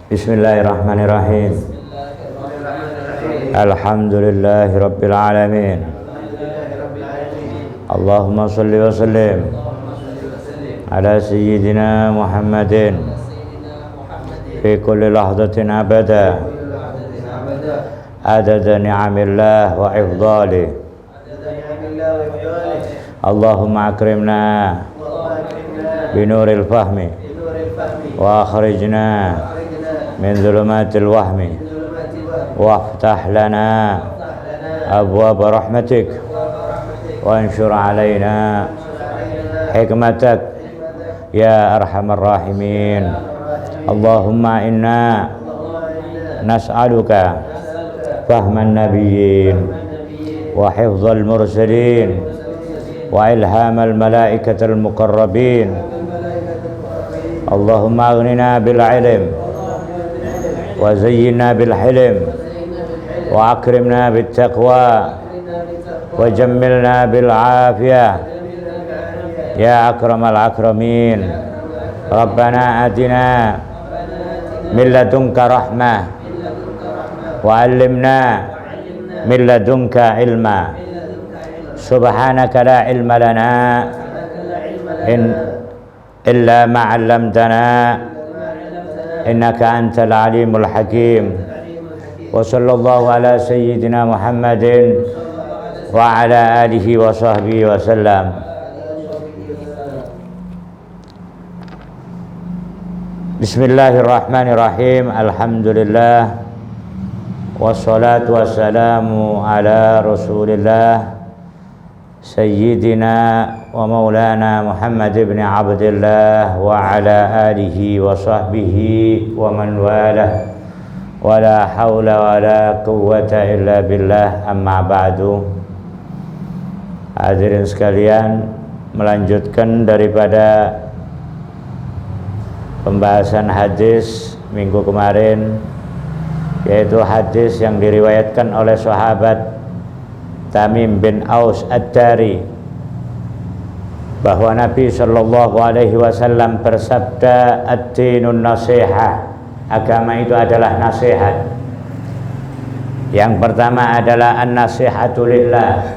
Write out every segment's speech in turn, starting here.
Bismillahirrahmanirrahim. Alhamdulillahi rabbil alamin. Allahumma salli wa sallim ala sayyidina Muhammadin fi kulli lahzatin abada adada ni'amillah wa ifdali. Allahumma akrimna binuril fahmi wa akhrijna min zulumatil wahmi waftah lana abwaab rahmatik wa anshur alaina hikmatak ya arhamar rahimin. Allahumma inna nas'aluka fahman nabiyyin wa hifdzal mursalin wa ilhamal malaikatil muqarrabin. Allahumma aghnina bil ilm wa zayyinna bil hilm wa akrimna bit taqwa wa jammilna bil afiyah ya akramal akramin. Rabbana atina min ladunka rahmah wa 'allimna min ladunka ilma. Subhanaka la ilma lana illa ma 'allamtana innaka antal alimul hakim. Wa sallallahu ala sayyidina Muhammadin wa ala alihi wa sahbihi wa sallam. Bismillahirrahmanirrahim. Alhamdulillah wassalatu wassalamu ala Rasulillah Sayyidina wa maulana Muhammad ibn Abdullah wa ala alihi wa sahbihi wa man walah wa la hawla wa la quwwata illa billah, amma ba'du. Hadirin sekalian, melanjutkan daripada pembahasan hadis minggu kemarin, yaitu hadis yang diriwayatkan oleh sahabat Tamim bin Aus Ad-Dari, bahwa Nabi sallallahu alaihi wasallam bersabda, ad-dinun nasihah, agama itu adalah nasihat. Yang pertama adalah an-nasihatu lillah,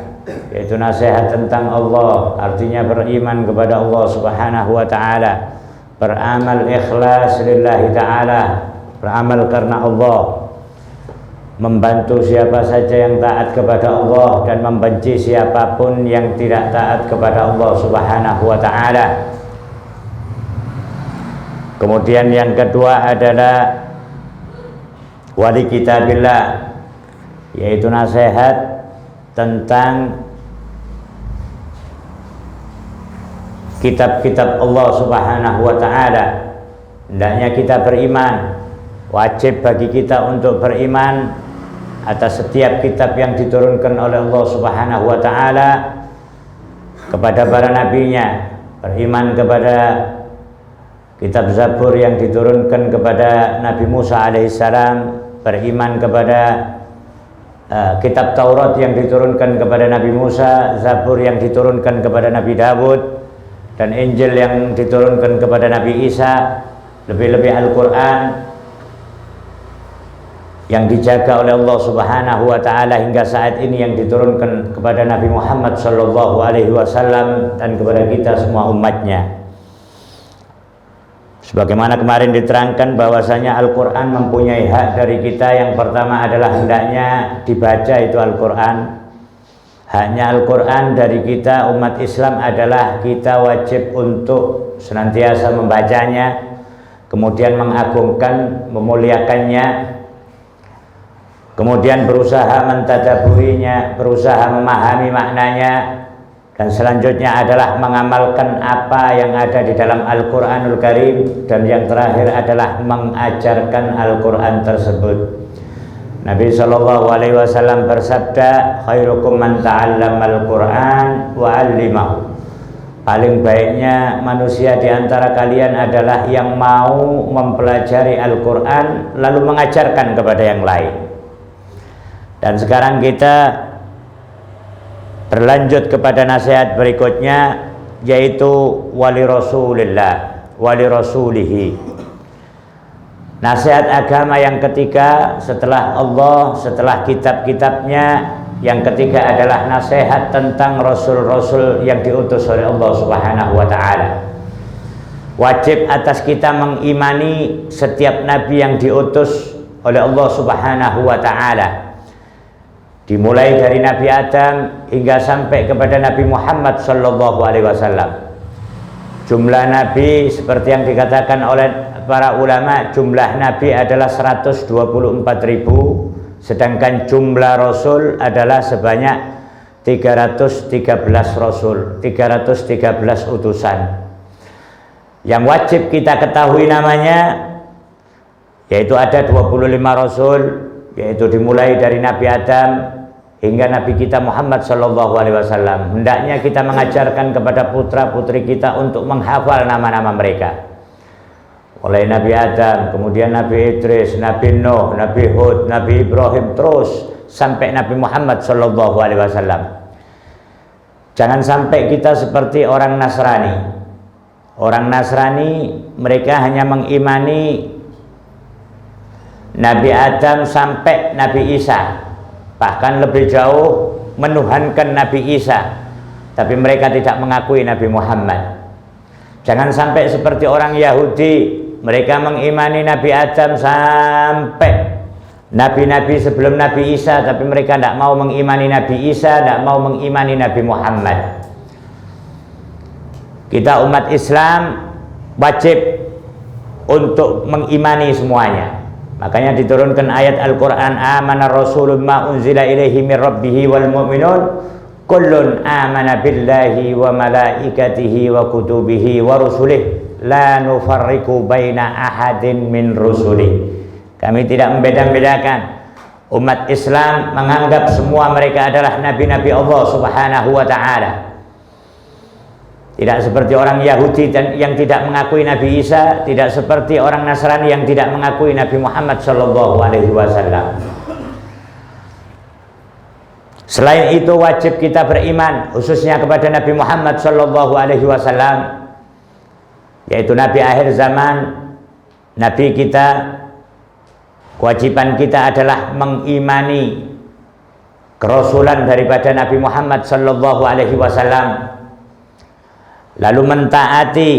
yaitu nasihat tentang Allah, artinya beriman kepada Allah Subhanahu wa taala, beramal ikhlas lillahi taala, beramal karena Allah, membantu siapa saja yang taat kepada Allah dan membenci siapapun yang tidak taat kepada Allah Subhanahu wa taala. Kemudian yang kedua adalah wali kitabillah, yaitu nasihat tentang kitab-kitab Allah Subhanahu wa taala. Hendaknya kita beriman, wajib bagi kita untuk beriman atas setiap kitab yang diturunkan oleh Allah Subhanahu wa taala kepada para nabinya, beriman kepada kitab Zabur yang diturunkan kepada Nabi Musa alaihissalam, beriman kepada kitab Taurat yang diturunkan kepada Nabi Musa, Zabur yang diturunkan kepada Nabi Dawud, dan Injil yang diturunkan kepada Nabi Isa, lebih-lebih Al-Quran yang dijaga oleh Allah Subhanahu wa taala hingga saat ini, yang diturunkan kepada Nabi Muhammad sallallahu alaihi wasallam dan kepada kita semua umatnya. Sebagaimana kemarin diterangkan bahwasanya Al-Quran mempunyai hak dari kita. Yang pertama adalah hendaknya dibaca itu Al-Quran. Haknya Al-Quran dari kita umat Islam adalah kita wajib untuk senantiasa membacanya, kemudian mengagungkan, memuliakannya, kemudian berusaha mentadaburinya, berusaha memahami maknanya, dan selanjutnya adalah mengamalkan apa yang ada di dalam Al-Quranul Karim, dan yang terakhir adalah mengajarkan Al-Quran tersebut. Nabi sallallahu alaihi wasallam bersabda, khairukum man ta'allamal Qur'an wa 'allamahu. Paling baiknya manusia di antara kalian adalah yang mau mempelajari Al-Quran lalu mengajarkan kepada yang lain. Dan sekarang kita berlanjut kepada nasihat berikutnya, yaitu wali Rasulillah, wali Rasulihi. Nasihat agama yang ketiga setelah Allah, setelah kitab-kitabnya, yang ketiga adalah nasihat tentang rasul-rasul yang diutus oleh Allah Subhanahu wa taala. Wajib atas kita mengimani setiap nabi yang diutus oleh Allah Subhanahu wa taala. Dimulai dari Nabi Adam hingga sampai kepada Nabi Muhammad sallallahu alaihi wasallam. Jumlah nabi seperti yang dikatakan oleh para ulama, jumlah nabi adalah 124.000, sedangkan jumlah rasul adalah sebanyak 313 rasul, 313 utusan. Yang wajib kita ketahui namanya, yaitu ada 25 rasul, yaitu dimulai dari Nabi Adam hingga Nabi kita Muhammad sallallahu alaihi wasallam. Hendaknya kita mengajarkan kepada putra-putri kita untuk menghafal nama-nama mereka. Oleh Nabi Adam, kemudian Nabi Idris, Nabi Nuh, Nabi Hud, Nabi Ibrahim, terus sampai Nabi Muhammad sallallahu alaihi wasallam. Jangan sampai kita seperti orang Nasrani. Orang Nasrani mereka hanya mengimani Nabi Adam sampai Nabi Isa, bahkan lebih jauh menuhankan Nabi Isa, tapi mereka tidak mengakui Nabi Muhammad. Jangan sampai seperti orang Yahudi, mereka mengimani Nabi Adam sampai nabi-nabi sebelum Nabi Isa, tapi mereka tidak mau mengimani Nabi Isa, tidak mau mengimani Nabi Muhammad. Kita umat Islam wajib untuk mengimani semuanya. Makanya diturunkan ayat Al-Quran, amana rasulun ma unzila ilaihi min rabbihi wal mu'minun kullun amana billahi wa malaikatihi wa kutubihi wa rusulih la nufarriqu baina ahadin min rusulih. Kami tidak membeda-bedakan. Umat Islam menganggap semua mereka adalah nabi-nabi Allah Subhanahu wa taala. Tidak seperti orang Yahudi yang tidak mengakui Nabi Isa, tidak seperti orang Nasrani yang tidak mengakui Nabi Muhammad sallallahu alaihi wasallam. Selain itu wajib kita beriman khususnya kepada Nabi Muhammad sallallahu alaihi wasallam, yaitu Nabi akhir zaman, Nabi kita. Kewajiban kita adalah mengimani kerasulan daripada Nabi Muhammad sallallahu alaihi wasallam, lalu mentaati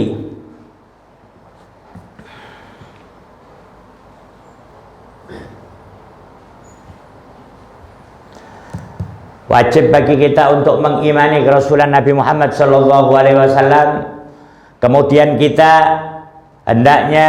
wajib bagi kita untuk mengimani kerasulan Nabi Muhammad sallallahu alaihi wasallam. Kemudian kita hendaknya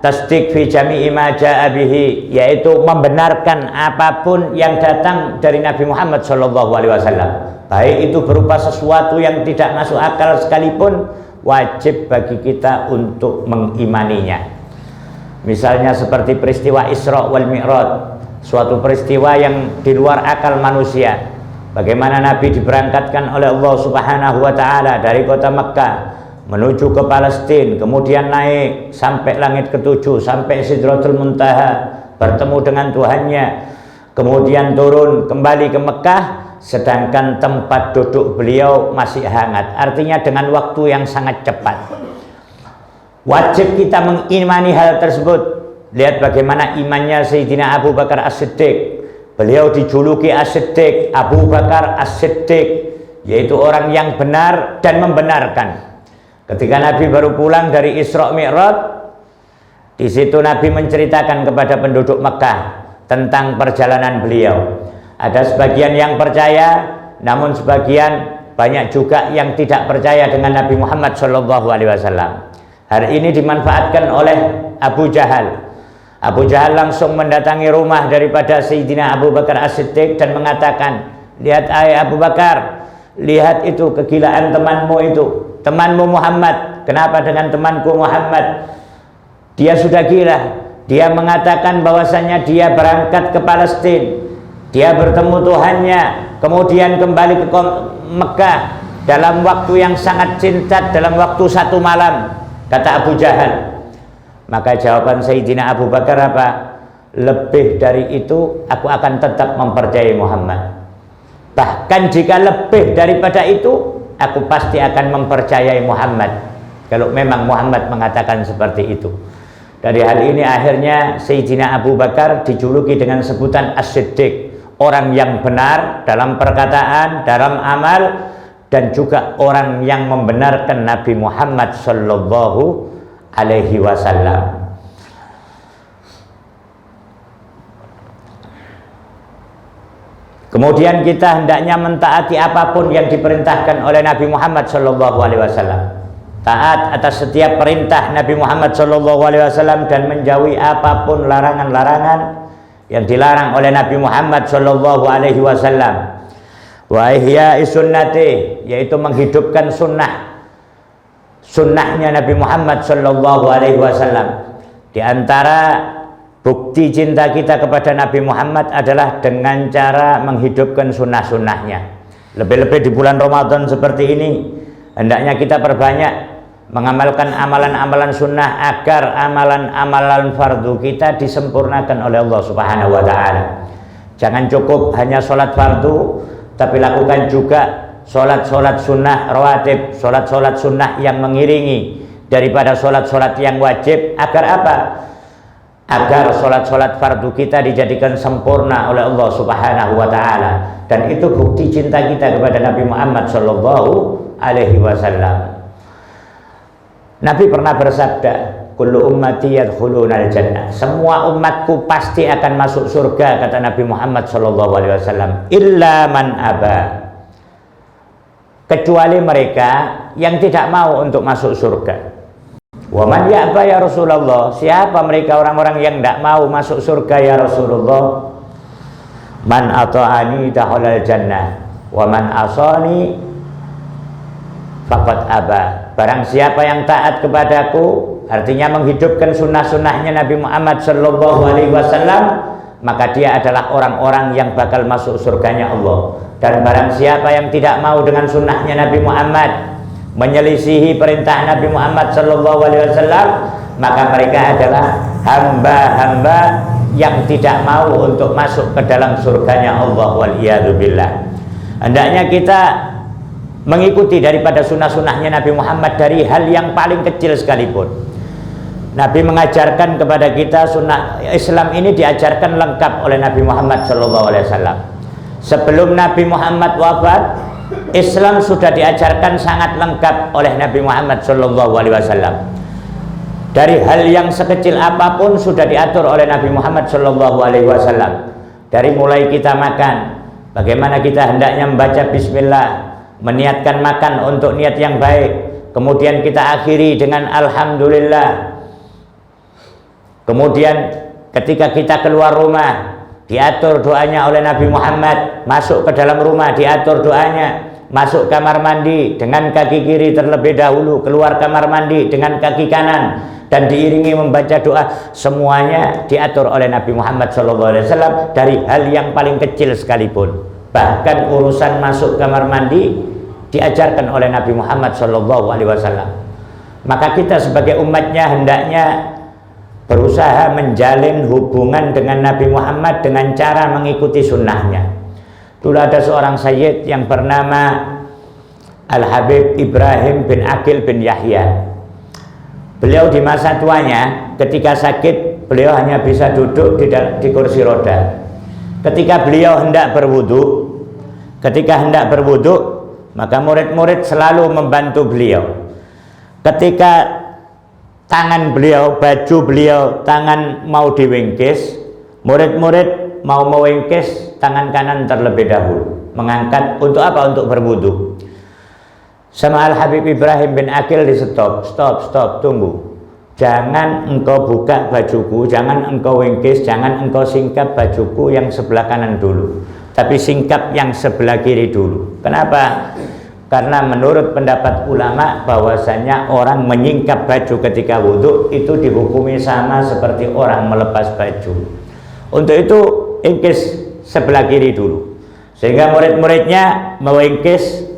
tasdik fi jami'i ma ja'a bihi, yaitu membenarkan apapun yang datang dari Nabi Muhammad sallallahu alaihi wasallam. Baik itu berupa sesuatu yang tidak masuk akal sekalipun, wajib bagi kita untuk mengimaninya. Misalnya seperti peristiwa Isra wal Mi'raj, suatu peristiwa yang di luar akal manusia. Bagaimana Nabi diberangkatkan oleh Allah Subhanahu wa taala dari kota Mekkah menuju ke Palestina, kemudian naik sampai langit ketujuh, sampai Sidratul Muntaha, bertemu dengan Tuhannya, kemudian turun kembali ke Mekah, sedangkan tempat duduk beliau masih hangat, artinya dengan waktu yang sangat cepat. Wajib kita mengimani hal tersebut. Lihat bagaimana imannya Sayyidina Abu Bakar As-Siddiq. Beliau dijuluki As-Siddiq, Abu Bakar As-Siddiq, yaitu orang yang benar dan membenarkan. Ketika Nabi baru pulang dari Isra Mi'raj, di situ Nabi menceritakan kepada penduduk Mekah tentang perjalanan beliau. Ada sebagian yang percaya, namun sebagian banyak juga yang tidak percaya dengan Nabi Muhammad SAW. Hari ini dimanfaatkan oleh Abu Jahal. Abu Jahal langsung mendatangi rumah daripada Sayyidina Abu Bakar As-Siddiq dan mengatakan, lihat Abu Bakar, lihat itu kegilaan temanmu itu, temanmu Muhammad. Kenapa dengan temanku Muhammad? Dia sudah gila. Dia mengatakan bahwasanya dia berangkat ke Palestina, dia bertemu Tuhannya, kemudian kembali ke Mekah dalam waktu yang sangat singkat, dalam waktu 1 malam, kata Abu Jahal. Maka jawaban Sayyidina Abu Bakar apa? Lebih dari itu aku akan tetap mempercayai Muhammad. Bahkan jika lebih daripada itu, aku pasti akan mempercayai Muhammad kalau memang Muhammad mengatakan seperti itu. Dari hal ini akhirnya Sayyidina Abu Bakar dijuluki dengan sebutan As-Siddiq, orang yang benar dalam perkataan, dalam amal, dan juga orang yang membenarkan Nabi Muhammad sallallahu alaihi wasallam. Kemudian kita hendaknya mentaati apapun yang diperintahkan oleh Nabi Muhammad sallallahu alaihi wasallam. Taat atas setiap perintah Nabi Muhammad sallallahu alaihi wasallam dan menjauhi apapun larangan-larangan yang dilarang oleh Nabi Muhammad sallallahu alaihi wasallam. Wa ihya'i sunnati, yaitu menghidupkan sunnahnya Nabi Muhammad sallallahu alaihi wasallam. Di antara bukti cinta kita kepada Nabi Muhammad adalah dengan cara menghidupkan sunnah-sunnahnya. Lebih-lebih di bulan Ramadan seperti ini, hendaknya kita perbanyak mengamalkan amalan-amalan sunnah agar amalan-amalan fardu kita disempurnakan oleh Allah Subhanahu wa taala. Jangan cukup hanya sholat fardu, tapi lakukan juga sholat-sholat sunnah rawatib, sholat-sholat sunnah yang mengiringi daripada sholat-sholat yang wajib. Agar apa? Agar sholat-sholat fardu kita dijadikan sempurna oleh Allah Subhanahu wa taala. Dan itu bukti cinta kita kepada Nabi Muhammad sallallahu alaihi wasallam. Nabi pernah bersabda, kullu ummati yadkhulunal jannah. Semua umatku pasti akan masuk surga, kata Nabi Muhammad sallallahu alaihi wasallam, illa man aba. Kecuali mereka yang tidak mau untuk masuk surga. Wa man ya'ba ya Rasulullah. Siapa mereka orang-orang yang tidak mau masuk surga ya Rasulullah? Man ata'ani dakhalal jannah wa man asani faqad aba. Barang siapa yang taat kepadaku, artinya menghidupkan sunnah-sunnahnya Nabi Muhammad sallallahu alaihi wasallam, maka dia adalah orang-orang yang bakal masuk surganya Allah. Dan barang siapa yang tidak mau dengan sunnahnya Nabi Muhammad, menyelisihi perintah Nabi Muhammad sallallahu alaihi wasallam, maka mereka adalah hamba-hamba yang tidak mau untuk masuk ke dalam surganya Allah, waliyadzubillah. Hendaknya kita mengikuti daripada sunnah-sunnahnya Nabi Muhammad dari hal yang paling kecil sekalipun. Nabi mengajarkan kepada kita sunnah Islam ini diajarkan lengkap oleh Nabi Muhammad SAW. Sebelum Nabi Muhammad wafat, Islam sudah diajarkan sangat lengkap oleh Nabi Muhammad SAW. Dari hal yang sekecil apapun sudah diatur oleh Nabi Muhammad SAW. Dari mulai kita makan, bagaimana kita hendaknya membaca bismillah, meniatkan makan untuk niat yang baik, kemudian kita akhiri dengan alhamdulillah. Kemudian ketika kita keluar rumah, diatur doanya oleh Nabi Muhammad. Masuk ke dalam rumah, diatur doanya. Masuk kamar mandi dengan kaki kiri terlebih dahulu, keluar kamar mandi dengan kaki kanan, dan diiringi membaca doa. Semuanya diatur oleh Nabi Muhammad SAW dari hal yang paling kecil sekalipun. Bahkan urusan masuk kamar mandi diajarkan oleh Nabi Muhammad SAW. Maka kita sebagai umatnya hendaknya berusaha menjalin hubungan dengan Nabi Muhammad dengan cara mengikuti sunnahnya. Dulu ada seorang sayyid yang bernama Al-Habib Ibrahim bin Aqil bin Yahya. Beliau di masa tuanya ketika sakit, beliau hanya bisa duduk di kursi roda. Ketika beliau hendak berwudu, maka murid-murid selalu membantu beliau. Ketika tangan beliau, baju beliau, tangan mau diwingkis, murid-murid mau mewingkis tangan kanan terlebih dahulu, mengangkat untuk apa? Untuk berwudu. Sama Al-Habib Ibrahim bin Aqil di stop, tunggu. Jangan engkau buka bajuku, jangan engkau wingkis, jangan engkau singkap bajuku yang sebelah kanan dulu, tapi singkap yang sebelah kiri dulu. Kenapa? Karena menurut pendapat ulama bahwasanya orang menyingkap baju ketika wudhu itu dihukumi sama seperti orang melepas baju. Untuk itu ingkis sebelah kiri dulu, sehingga murid-muridnya mewingkis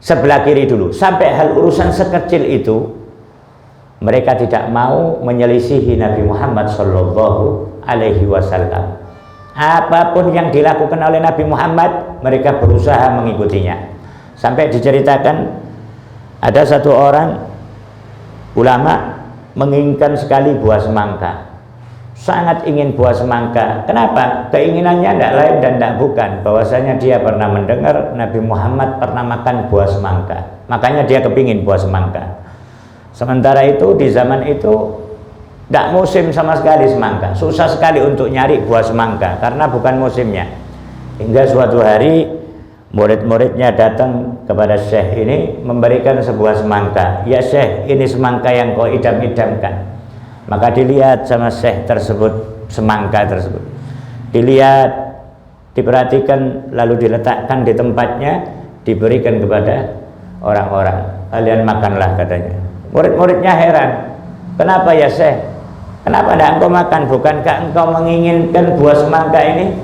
sebelah kiri dulu. Sampai hal urusan sekecil itu mereka tidak mau menyelisihi Nabi Muhammad SAW. Apapun yang dilakukan oleh Nabi Muhammad, mereka berusaha mengikutinya. Sampai diceritakan ada satu orang ulama menginginkan sekali buah semangka. Sangat ingin buah semangka. Kenapa? Keinginannya tidak lain dan tidak bukan bahwasanya dia pernah mendengar Nabi Muhammad pernah makan buah semangka. Makanya dia kepingin buah semangka. Sementara itu di zaman itu tidak musim sama sekali semangka. Susah sekali untuk nyari buah semangka karena bukan musimnya. Hingga suatu hari murid-muridnya datang kepada Syekh ini memberikan sebuah semangka. Ya Syekh, ini semangka yang kau idam-idamkan. Maka dilihat sama Syekh tersebut semangka tersebut. Dilihat, diperhatikan, lalu diletakkan di tempatnya, diberikan kepada orang-orang. Kalian makanlah katanya. Murid-muridnya heran. Kenapa ya Syekh? Kenapa tidak engkau makan? Bukankah engkau menginginkan buah semangka ini?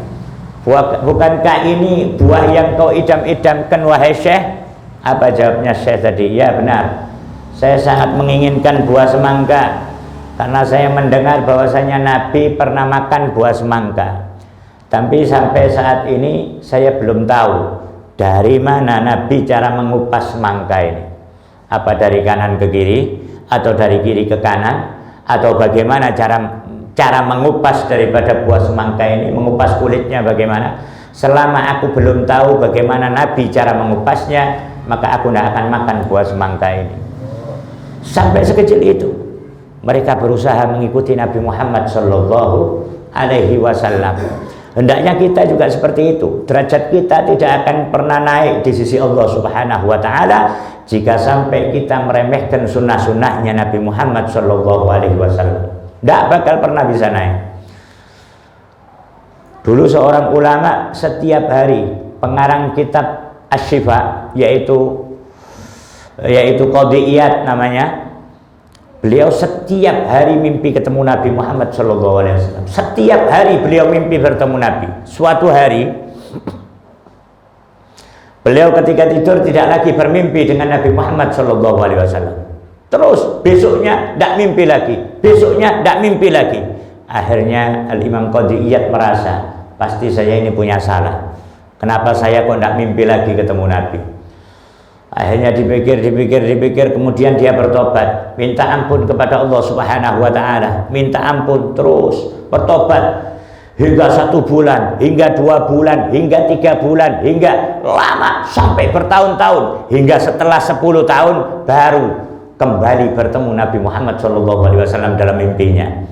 Bukankah ini buah yang kau idam-idamkan wahai Syekh? Apa jawabnya Syekh tadi? Ya benar, saya sangat menginginkan buah semangka karena saya mendengar bahwasanya Nabi pernah makan buah semangka. Tapi sampai saat ini saya belum tahu dari mana Nabi cara mengupas semangka ini. Apa dari kanan ke kiri atau dari kiri ke kanan, atau bagaimana cara mengupas daripada buah semangka ini, mengupas kulitnya bagaimana. Selama aku belum tahu bagaimana Nabi cara mengupasnya, maka aku tidak akan makan buah semangka ini. Sampai sekecil itu mereka berusaha mengikuti Nabi Muhammad Sallallahu Alaihi Wasallam. Hendaknya kita juga seperti itu. Derajat kita tidak akan pernah naik di sisi Allah Subhanahu Wa Taala jika sampai kita meremehkan sunnah-sunnahnya Nabi Muhammad Sallallahu Alaihi Wasallam. Tidak bakal pernah bisa naik. Dulu seorang ulama setiap hari, pengarang kitab Asy-Syifa, yaitu Qadhi Iyad namanya. Beliau setiap hari mimpi ketemu Nabi Muhammad SAW. Setiap hari beliau mimpi bertemu Nabi. Suatu hari beliau ketika tidur tidak lagi bermimpi dengan Nabi Muhammad SAW. Terus besoknya tidak mimpi lagi, besoknya tidak mimpi lagi. Akhirnya Al-Imam Qadhi Iyad merasa, pasti saya ini punya salah. Kenapa saya kok tidak mimpi lagi ketemu Nabi? Akhirnya dipikir, kemudian dia bertobat, minta ampun kepada Allah Subhanahu Wa Taala, minta ampun terus, bertobat hingga 1 bulan, hingga 2 bulan, hingga 3 bulan, hingga lama sampai bertahun-tahun, hingga setelah 10 tahun baru kembali bertemu Nabi Muhammad SAW dalam mimpinya.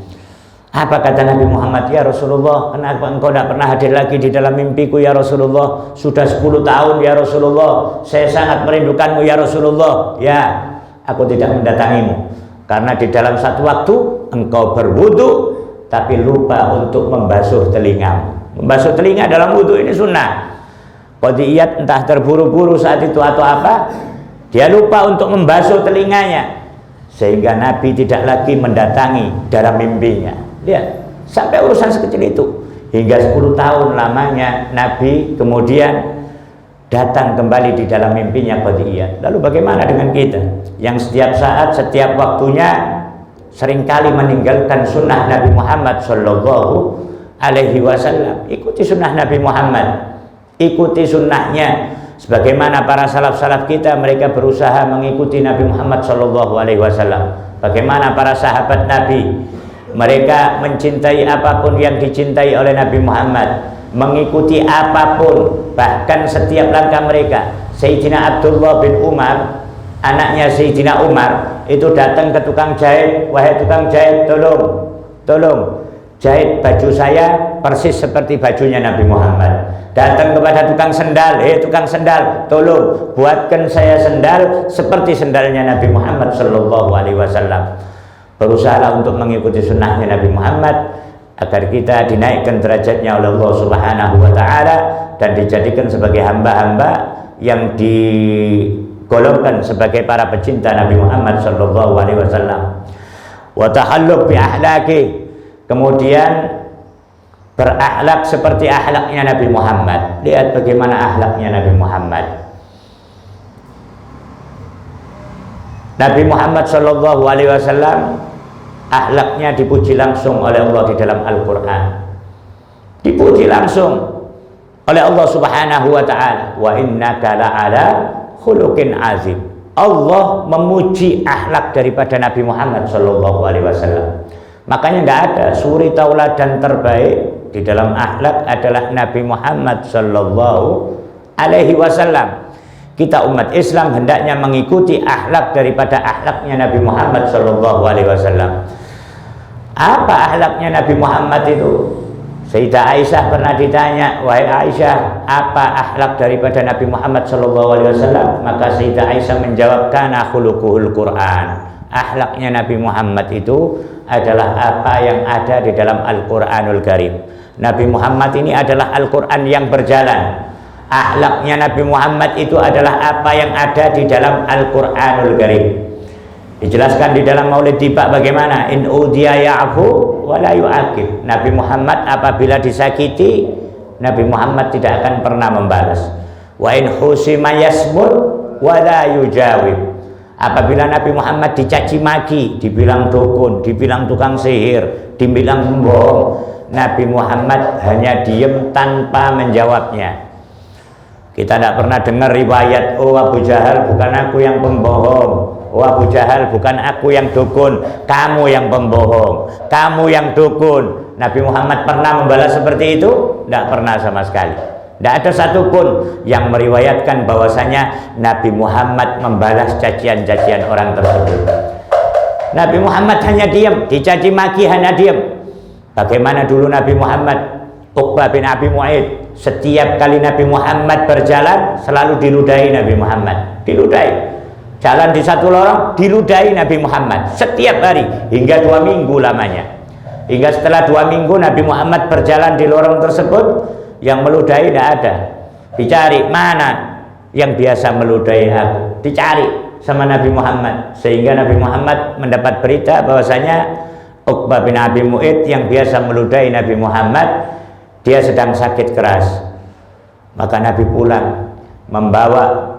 Apa kata Nabi Muhammad? Ya Rasulullah, kenapa engkau tidak pernah hadir lagi di dalam mimpiku ya Rasulullah? Sudah 10 tahun ya Rasulullah, saya sangat merindukanmu ya Rasulullah. Ya, aku tidak mendatangimu karena di dalam satu waktu engkau berwudu tapi lupa untuk membasuh telingamu. Membasuh telinga dalam wudu ini sunnah. Qadhi Iyad entah terburu-buru saat itu atau apa, dia lupa untuk membasuh telinganya sehingga Nabi tidak lagi mendatangi dalam mimpinya. Lihat, sampai urusan sekecil itu. Hingga 10 tahun lamanya Nabi kemudian datang kembali di dalam mimpinya Qadhi Iyad. Lalu bagaimana dengan kita yang setiap saat, setiap waktunya seringkali meninggalkan sunnah Nabi Muhammad Sallallahu Alaihi Wasallam? Ikuti sunnah Nabi Muhammad, ikuti sunnahnya. Sebagaimana para salaf-salaf kita, mereka berusaha mengikuti Nabi Muhammad SAW. Bagaimana para sahabat Nabi, mereka mencintai apapun yang dicintai oleh Nabi Muhammad, mengikuti apapun, bahkan setiap langkah mereka. Sayyidina Abdullah bin Umar, anaknya Sayyidina Umar, itu datang ke tukang jahit. Wahai tukang jahit, tolong jahit baju saya persis seperti bajunya Nabi Muhammad. Datang kepada tukang sendal, tukang sendal, tolong buatkan saya sendal seperti sendalnya Nabi Muhammad SAW. Berusahalah untuk mengikuti sunnahnya Nabi Muhammad agar kita dinaikkan derajatnya oleh Allah Subhanahu Wa Taala dan dijadikan sebagai hamba-hamba yang digolongkan sebagai para pecinta Nabi Muhammad SAW. Wa tahalluq bi ahlaki, kemudian berakhlak seperti akhlaknya Nabi Muhammad. Lihat bagaimana akhlaknya Nabi Muhammad. Nabi Muhammad SAW akhlaknya dipuji langsung oleh Allah di dalam Al-Quran. Dipuji langsung oleh Allah Subhanahu Wa Taala. Wa innaka la'ala khuluqin azim. Allah memuji akhlak daripada Nabi Muhammad Shallallahu Alaihi Wasallam. Makanya tidak ada suri tauladan terbaik di dalam akhlak adalah Nabi Muhammad Shallallahu Alaihi Wasallam. Kita umat Islam hendaknya mengikuti akhlak daripada akhlaknya Nabi Muhammad Shallallahu Alaihi Wasallam. Apa akhlaknya Nabi Muhammad itu? Sayyidah Aisyah pernah ditanya, wahai Aisyah, apa akhlak daripada Nabi Muhammad SAW? Maka Sayyidah Aisyah menjawab, kana khuluquhul Quran. Akhlaknya Nabi Muhammad itu adalah apa yang ada di dalam Al-Quranul Karim. Nabi Muhammad ini adalah Al-Quran yang berjalan. Akhlaknya Nabi Muhammad itu adalah apa yang ada di dalam Al-Quranul Karim. Dijelaskan di dalam Maulid Tiba bagaimana in udiya ya'fu wa la yu'aqib. Nabi Muhammad apabila disakiti, Nabi Muhammad tidak akan pernah membalas. Wa in husima yasmut wa la yujawib. Apabila Nabi Muhammad dicaci maki, dibilang dukun, dibilang tukang sihir, dibilang pembohong, Nabi Muhammad hanya diam tanpa menjawabnya. Kita tidak pernah dengar riwayat, oh Abu Jahal bukan aku yang pembohong, oh Abu Jahal bukan aku yang dukun, kamu yang pembohong, kamu yang dukun. Nabi Muhammad pernah membalas seperti itu? Tidak pernah sama sekali. Tidak ada satupun yang meriwayatkan bahwasanya Nabi Muhammad membalas cacian-cacian orang tersebut. Nabi Muhammad hanya diam, dicaci maki hanya diam. Bagaimana dulu Nabi Muhammad? Uqbah bin Abi Mu'aid, setiap kali Nabi Muhammad berjalan selalu diludahi Nabi Muhammad, diludahi. Jalan di satu lorong diludahi Nabi Muhammad setiap hari hingga 2 minggu lamanya. Hingga setelah 2 minggu Nabi Muhammad berjalan di lorong tersebut, yang meludahi tidak ada. Dicari mana yang biasa meludahi aku, dicari sama Nabi Muhammad, sehingga Nabi Muhammad mendapat berita bahwasanya Uqbah bin Abi Mu'aid yang biasa meludahi Nabi Muhammad, dia sedang sakit keras. Maka Nabi pulang membawa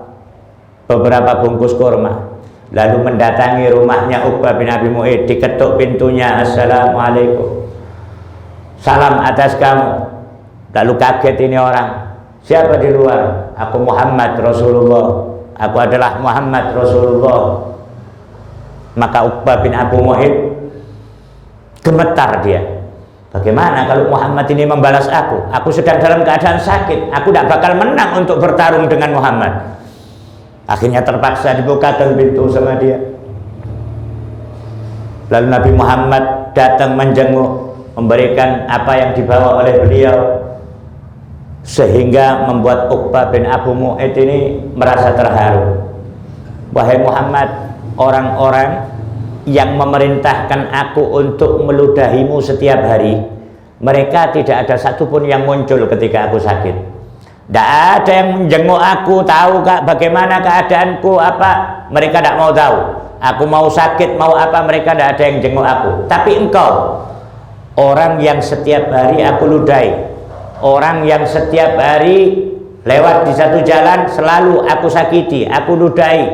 beberapa bungkus kurma, lalu mendatangi rumahnya Uqbah bin Abi Mu'aid, diketuk pintunya, assalamualaikum, salam atas kamu. Lalu kaget ini orang, siapa di luar? Aku Muhammad Rasulullah, aku adalah Muhammad Rasulullah. Maka Uqbah bin Abi Mu'aid gemetar dia. Bagaimana kalau Muhammad ini membalas aku? Aku sedang dalam keadaan sakit, aku tidak bakal menang untuk bertarung dengan Muhammad. Akhirnya terpaksa dibukakan pintu sama dia. Lalu Nabi Muhammad datang menjenguk, memberikan apa yang dibawa oleh beliau, sehingga membuat Uqbah bin Abu Mu'aid ini merasa terharu. Wahai Muhammad, orang-orang yang memerintahkan aku untuk meludahimu setiap hari, mereka tidak ada satupun yang muncul ketika aku sakit. Tidak ada yang menjenguk aku, tahu kak bagaimana keadaanku apa, mereka tidak mau tahu. Aku mau sakit mau apa, mereka tidak ada yang jenguk aku. Tapi engkau, orang yang setiap hari aku ludahi, orang yang setiap hari lewat di satu jalan selalu aku sakiti, aku ludahi,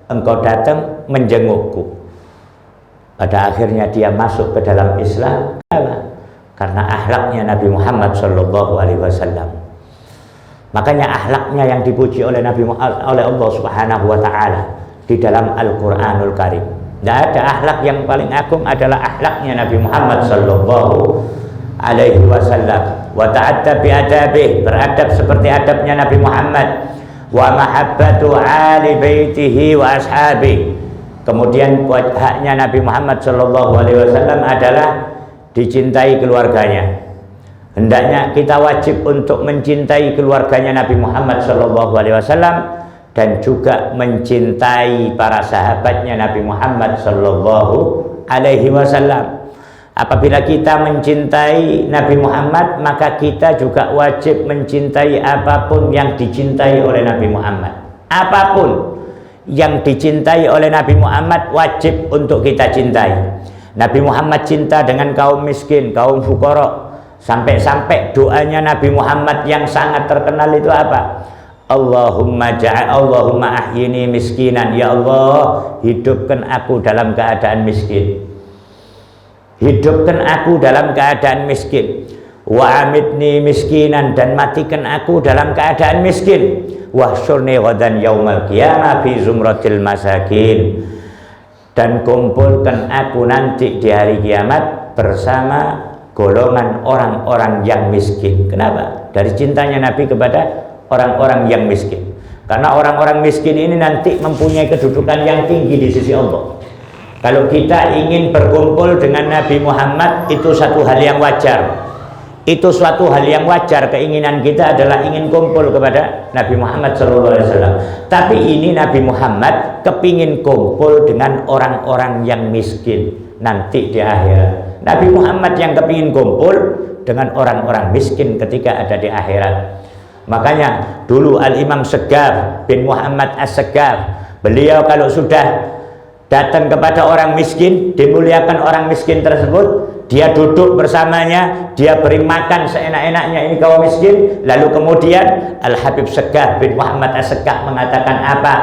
engkau datang menjengukku. Pada akhirnya dia masuk ke dalam Islam. Karena akhlaknya Nabi Muhammad SAW. Makanya akhlaknya yang dipuji oleh oleh Allah Subhanahu wa Ta'ala di dalam Al-Quranul Karim. Tidak ada akhlak yang paling agung adalah akhlaknya Nabi Muhammad SAW. Wa ta'addab bi'adabih, beradab seperti adabnya Nabi Muhammad. Wa mahabbatu ali baitihi wa ashabihi. Kemudian haknya Nabi Muhammad SAW adalah dicintai keluarganya. Hendaknya kita wajib untuk mencintai keluarganya Nabi Muhammad SAW dan juga mencintai para sahabatnya Nabi Muhammad SAW. Apabila kita mencintai Nabi Muhammad, maka kita juga wajib mencintai apapun yang dicintai oleh Nabi Muhammad. Apapun yang dicintai oleh Nabi Muhammad wajib untuk kita cintai. Nabi Muhammad cinta dengan kaum miskin, kaum fuqara, sampai-sampai doanya Nabi Muhammad yang sangat terkenal itu apa? Allahumma ahyini miskinan, ya Allah, hidupkan aku dalam keadaan miskin. Hidupkan aku dalam keadaan miskin. wa amitni miskinan, dan matikan aku dalam keadaan miskin, wahsyurni ghadan yaumal qiyamah fi zumratil masakin, dan kumpulkan aku nanti di hari kiamat bersama golongan orang-orang yang miskin. Kenapa? Dari cintanya Nabi kepada orang-orang yang miskin. Karena orang-orang miskin ini nanti mempunyai kedudukan yang tinggi di sisi Allah. Kalau kita ingin berkumpul dengan Nabi Muhammad, itu satu hal yang wajar. Itu suatu hal yang wajar. Keinginan kita adalah ingin kumpul kepada Nabi Muhammad SAW. Tapi ini Nabi Muhammad kepingin kumpul dengan orang-orang yang miskin nanti di akhirat. Nabi Muhammad yang kepingin kumpul dengan orang-orang miskin ketika ada di akhirat. Makanya dulu Al-Imam Segaf bin Muhammad As-Segaf, beliau kalau sudah datang kepada orang miskin, dimuliakan orang miskin tersebut, dia duduk bersamanya, dia beri makan seenak-enaknya ini kaum miskin. Lalu kemudian Al-Habib Segaf bin Muhammad As-Segaf mengatakan apa?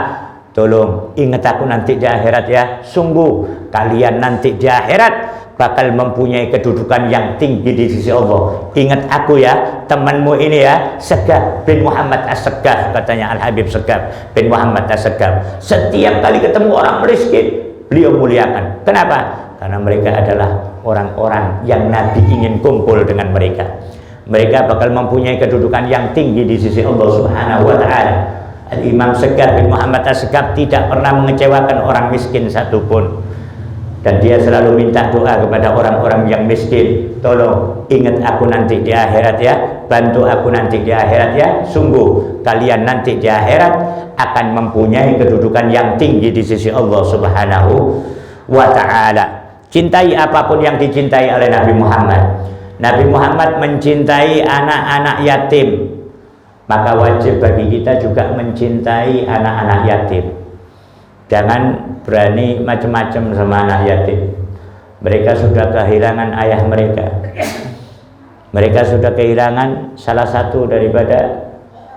Tolong ingat aku nanti di akhirat ya. Sungguh kalian nanti di akhirat bakal mempunyai kedudukan yang tinggi di sisi Allah. Ingat aku ya, temanmu ini ya, Segaf bin Muhammad As-Segaf, katanya Al-Habib Segaf bin Muhammad As-Segaf. Setiap kali ketemu orang miskin, beliau muliakan. Kenapa? Karena mereka adalah orang-orang yang Nabi ingin kumpul dengan mereka. Mereka bakal mempunyai kedudukan yang tinggi di sisi Allah Subhanahu wa Ta'ala. Al-Imam Segaf bin Muhammad As-Segaf tidak pernah mengecewakan orang miskin satupun. Dan dia selalu minta doa kepada orang-orang yang miskin. Tolong ingat aku nanti di akhirat ya, bantu aku nanti di akhirat ya. Sungguh kalian nanti di akhirat akan mempunyai kedudukan yang tinggi di sisi Allah Subhanahu wa Ta'ala. Cintai apapun yang dicintai oleh Nabi Muhammad. Nabi Muhammad mencintai anak-anak yatim, maka wajib bagi kita juga mencintai anak-anak yatim. Jangan berani macam-macam sama anak yatim. Mereka sudah kehilangan ayah mereka. Mereka sudah kehilangan salah satu daripada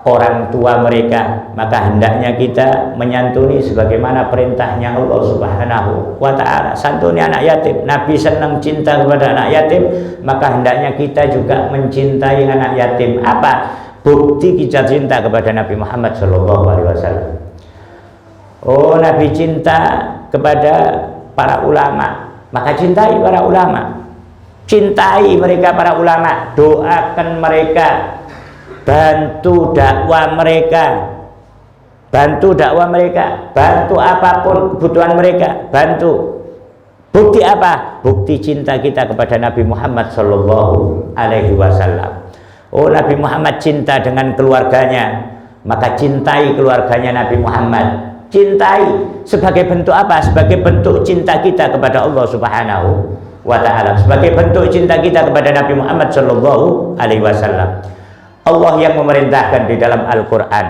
orang tua mereka. Maka hendaknya kita menyantuni sebagaimana perintahnya Allah Subhanahu wa Ta'ala. Santuni anak yatim. Nabi senang cinta kepada anak yatim, maka hendaknya kita juga mencintai anak yatim. Apa bukti kita cinta kepada Nabi Muhammad SAW? Oh, Nabi cinta kepada para ulama, maka cintai para ulama. Cintai mereka para ulama, doakan mereka, bantu dakwah mereka, bantu dakwah mereka, bantu apapun kebutuhan mereka, bantu. Bukti apa? Bukti cinta kita kepada Nabi Muhammad SAW. Oh, Nabi Muhammad cinta dengan keluarganya, maka cintai keluarganya Nabi Muhammad. Cintai sebagai bentuk apa? Sebagai bentuk cinta kita kepada Allah Subhanahu wa Ta'ala, sebagai bentuk cinta kita kepada Nabi Muhammad SAW. Allah yang memerintahkan di dalam Al-Quran,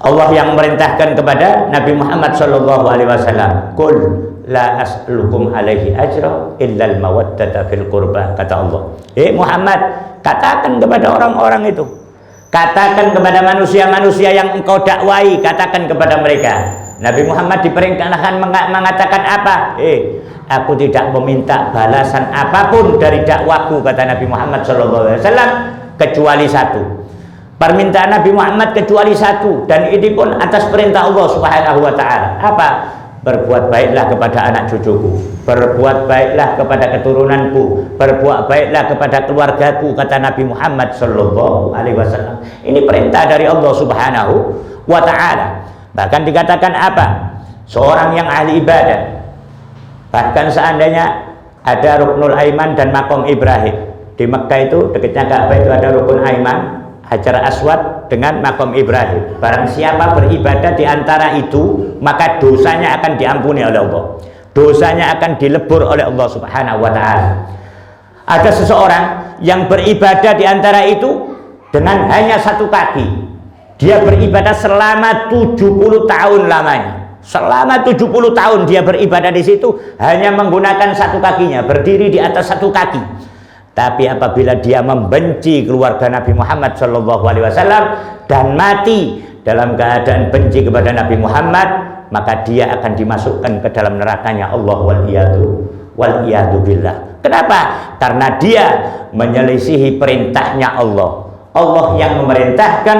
Allah yang memerintahkan kepada Nabi Muhammad SAW, Qul la as'alukum alaihi ajra illal mawaddata fil qurba, kata Allah. Muhammad, katakan kepada orang-orang itu, katakan kepada manusia-manusia yang engkau dakwai, katakan kepada mereka. Nabi Muhammad diperintahkan mengatakan apa? Aku tidak meminta balasan apapun dari dakwaku, kata Nabi Muhammad SAW, kecuali satu. Permintaan Nabi Muhammad kecuali satu, dan ini pun atas perintah Allah Subhanahu wa Ta'ala. Apa? Berbuat baiklah kepada anak cucuku, berbuat baiklah kepada keturunanku, berbuat baiklah kepada keluargaku, kata Nabi Muhammad SAW. Ini perintah dari Allah Subhanahu wa Ta'ala. Bahkan dikatakan apa? Seorang yang ahli ibadah, bahkan seandainya ada Ruknul Aiman dan Maqam Ibrahim. Di Mekah itu dekatnya Ka'bah itu ada Rukun Aiman, Hajar Aswad dengan Maqam Ibrahim. Barang siapa beribadah di antara itu, maka dosanya akan diampuni oleh Allah, dosanya akan dilebur oleh Allah Subhanahu wa Ta'ala. Ada seseorang yang beribadah di antara itu dengan hanya satu kaki. Dia beribadah selama 70 tahun lamanya. Selama 70 tahun dia beribadah di situ hanya menggunakan satu kakinya, berdiri di atas satu kaki. Tapi apabila dia membenci keluarga Nabi Muhammad SAW dan mati dalam keadaan benci kepada Nabi Muhammad, maka dia akan dimasukkan ke dalam nerakanya Allah wal iyadu billah. Kenapa? Karena dia menyelisihi perintahnya Allah. Allah yang memerintahkan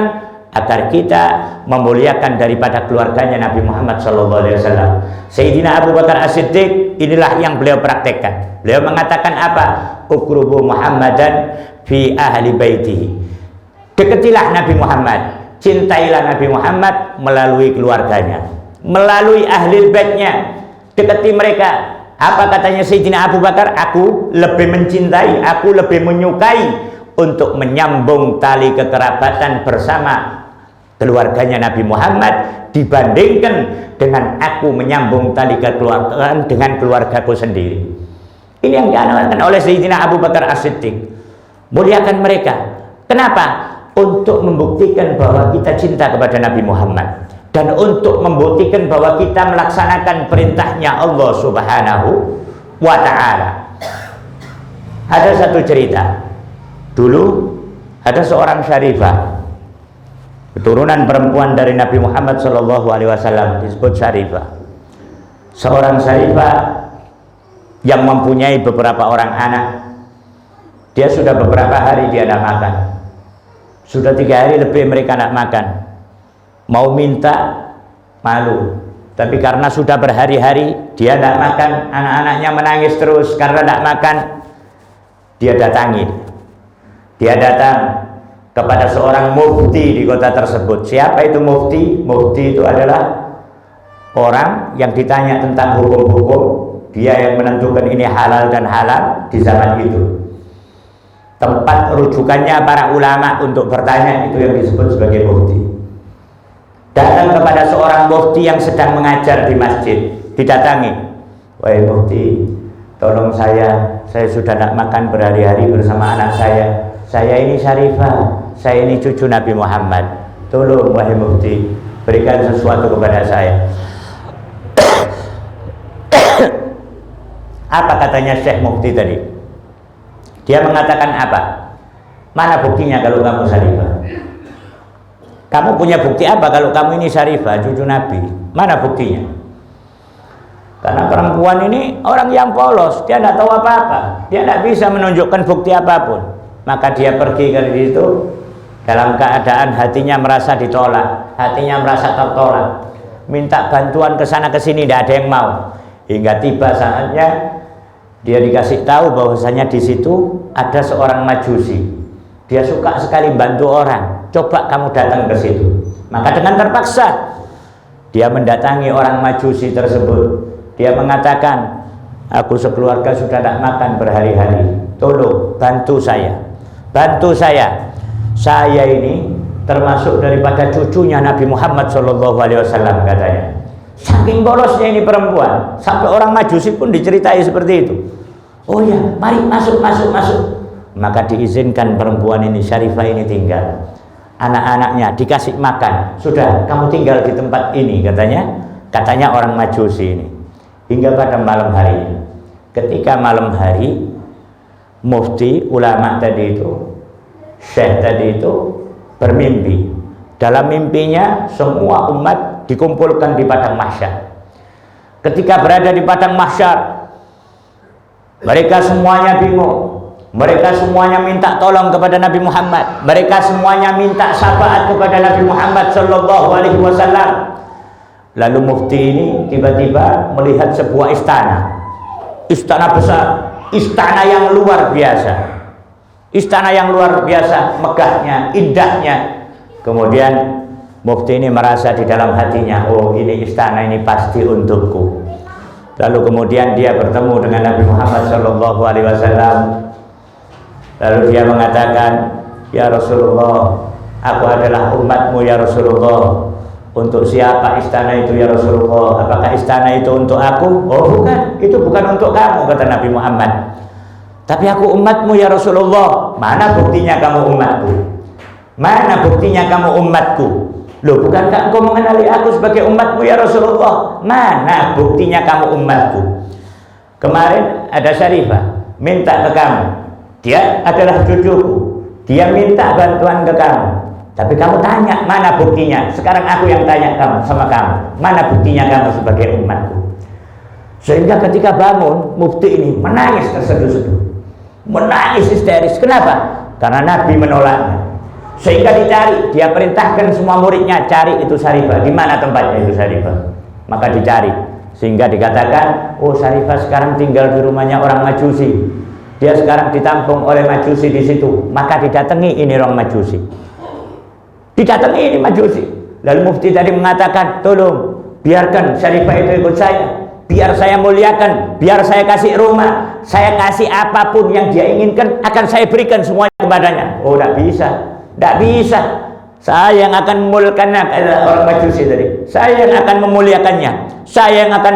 agar kita memuliakan daripada keluarganya Nabi Muhammad SAW. Sayyidina Abu Bakar As-Siddiq, inilah yang beliau praktekkan. Beliau mengatakan apa? Ukrubu Muhammadan fi ahli baitihi. Deketilah Nabi Muhammad, cintailah Nabi Muhammad melalui keluarganya, melalui ahli baitnya. Deketi mereka. Apa katanya Sayyidina Abu Bakar? Aku lebih mencintai, aku lebih menyukai untuk menyambung tali kekerabatan bersama keluarganya Nabi Muhammad dibandingkan dengan aku menyambung tali kekeluargaan dengan keluargaku sendiri. Ini yang diamalkan oleh Sayyidina Abu Bakar As-Siddiq. Muliakan mereka. Kenapa? Untuk membuktikan bahwa kita cinta kepada Nabi Muhammad dan untuk membuktikan bahwa kita melaksanakan perintahnya Allah Subhanahu wa ta'ala. Ada satu cerita. Dulu ada seorang syarifah, keturunan perempuan dari Nabi Muhammad SAW, disebut syarifah. Seorang syarifah yang mempunyai beberapa orang anak. Dia sudah beberapa hari dia tidak makan. Sudah 3 hari lebih mereka tidak makan. Mau minta malu. Tapi karena sudah berhari-hari dia tidak makan, anak-anaknya menangis terus karena tidak makan. Dia datangi. Dia datang kepada seorang mufti di kota tersebut. Siapa itu mufti? Mufti itu adalah orang yang ditanya tentang hukum-hukum. Dia yang menentukan ini halal dan halal di zaman itu. Tempat rujukannya para ulama untuk bertanya, itu yang disebut sebagai mufti. Datang kepada seorang mufti yang sedang mengajar di masjid. Didatangi. Wahai mufti, tolong saya sudah tidak makan berhari-hari bersama anak saya. Saya ini syarifah, saya ini cucu Nabi Muhammad. Tolong wahai mufti, berikan sesuatu kepada saya. Apa katanya Syekh Mufti tadi? Dia mengatakan apa? Mana buktinya kalau kamu syarifah? Kamu punya bukti apa kalau kamu ini syarifah, cucu Nabi? Mana buktinya? Karena perempuan ini orang yang polos, dia tidak tahu apa-apa, dia tidak bisa menunjukkan bukti apapun. Maka dia pergi ke situ dalam keadaan hatinya merasa ditolak, hatinya merasa tertolak, minta bantuan ke sana ke sini, tidak ada yang mau. Hingga tiba saatnya dia dikasih tahu bahwasanya di situ ada seorang majusi. Dia suka sekali bantu orang. Coba kamu datang ke situ. Maka dengan terpaksa dia mendatangi orang majusi tersebut. Dia mengatakan, aku sekeluarga sudah tidak makan berhari-hari. Tolong bantu saya. Bantu saya. Saya ini termasuk daripada cucunya Nabi Muhammad SAW, katanya. Saking bolosnya ini perempuan, sampai orang majusi pun diceritai seperti itu. Oh ya, mari masuk. Maka diizinkan perempuan ini, syarifah ini tinggal. Anak-anaknya dikasih makan. Sudah, kamu tinggal di tempat ini, katanya orang majusi ini. Hingga pada malam hari. Ketika malam hari, mufti, ulama tadi itu, syekh tadi itu bermimpi. Dalam mimpinya semua umat dikumpulkan di padang mahsyar. Ketika berada di padang mahsyar, mereka semuanya bingung. Mereka semuanya minta tolong kepada Nabi Muhammad. Mereka semuanya minta syafaat kepada Nabi Muhammad SAW. Lalu mufti ini tiba-tiba melihat sebuah istana. Istana besar, istana yang luar biasa, istana yang luar biasa, megahnya, indahnya. Kemudian mufti ini merasa di dalam hatinya, oh ini istana ini pasti untukku. Lalu kemudian dia bertemu dengan Nabi Muhammad SAW. Lalu dia mengatakan, ya Rasulullah, aku adalah umatmu ya Rasulullah. Untuk siapa istana itu ya Rasulullah? Apakah istana itu untuk aku? Oh bukan, itu bukan untuk kamu, kata Nabi Muhammad. Tapi aku umatmu ya Rasulullah. Mana buktinya kamu umatku? Mana buktinya kamu umatku? Loh, bukankah engkau mengenali aku sebagai umatmu ya Rasulullah? Mana buktinya kamu umatku? Kemarin ada syarifah minta ke kamu, dia adalah cucuku, dia minta bantuan ke kamu. Tapi kamu tanya, mana buktinya? Sekarang aku yang tanya kamu, sama kamu, mana buktinya kamu sebagai umatku? Sehingga ketika bangun, mufti ini menangis terseduh-seduh, menangis histeris. Kenapa? Karena Nabi menolaknya. Sehingga dicari, dia perintahkan semua muridnya, cari itu Sarifah. Di mana tempatnya itu Sarifah? Maka dicari, sehingga dikatakan, oh Sarifah sekarang tinggal di rumahnya orang Majusi. Dia sekarang ditampung oleh Majusi di situ. Maka didatangi ini orang Majusi. Didatangi ini Majusi. Lalu mufti tadi mengatakan, tolong biarkan Sarifah itu ikut saya, biar saya muliakan, biar saya kasih rumah, saya kasih apapun yang dia inginkan, akan saya berikan semuanya kepadanya. Oh, tidak bisa, tidak bisa. Saya yang akan memuliakannya, orang Majusi tadi. Saya yang akan memuliakannya. Saya yang akan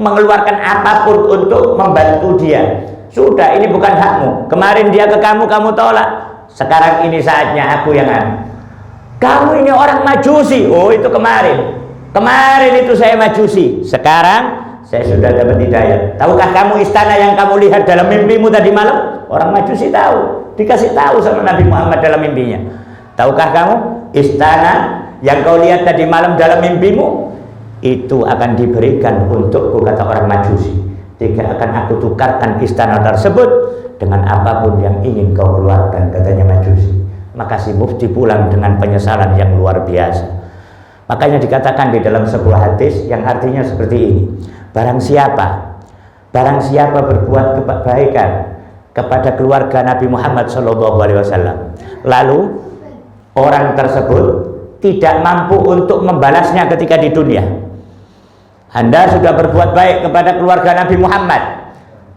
mengeluarkan apapun untuk membantu dia. Sudah, ini bukan hakmu. Kemarin dia ke kamu, kamu tolak. Sekarang ini saatnya aku yang kamu ini orang Majusi. Oh, itu kemarin. Kemarin itu saya Majusi. Sekarang saya sudah dapat hidayah. Tahukah kamu istana yang kamu lihat dalam mimpimu tadi malam? Orang Majusi tahu. Dikasih tahu sama Nabi Muhammad dalam mimpinya. Tahukah kamu istana yang kau lihat tadi malam dalam mimpimu? Itu akan diberikan untukku, kata orang Majusi. Jika akan aku tukarkan istana tersebut dengan apapun yang ingin kau keluarkan, katanya Majusi. Maka si mufti pulang dengan penyesalan yang luar biasa. Makanya dikatakan di dalam sebuah hadis yang artinya seperti ini. Barang siapa berbuat kebaikan kepada keluarga Nabi Muhammad SAW, lalu orang tersebut tidak mampu untuk membalasnya ketika di dunia. Anda sudah berbuat baik kepada keluarga Nabi Muhammad,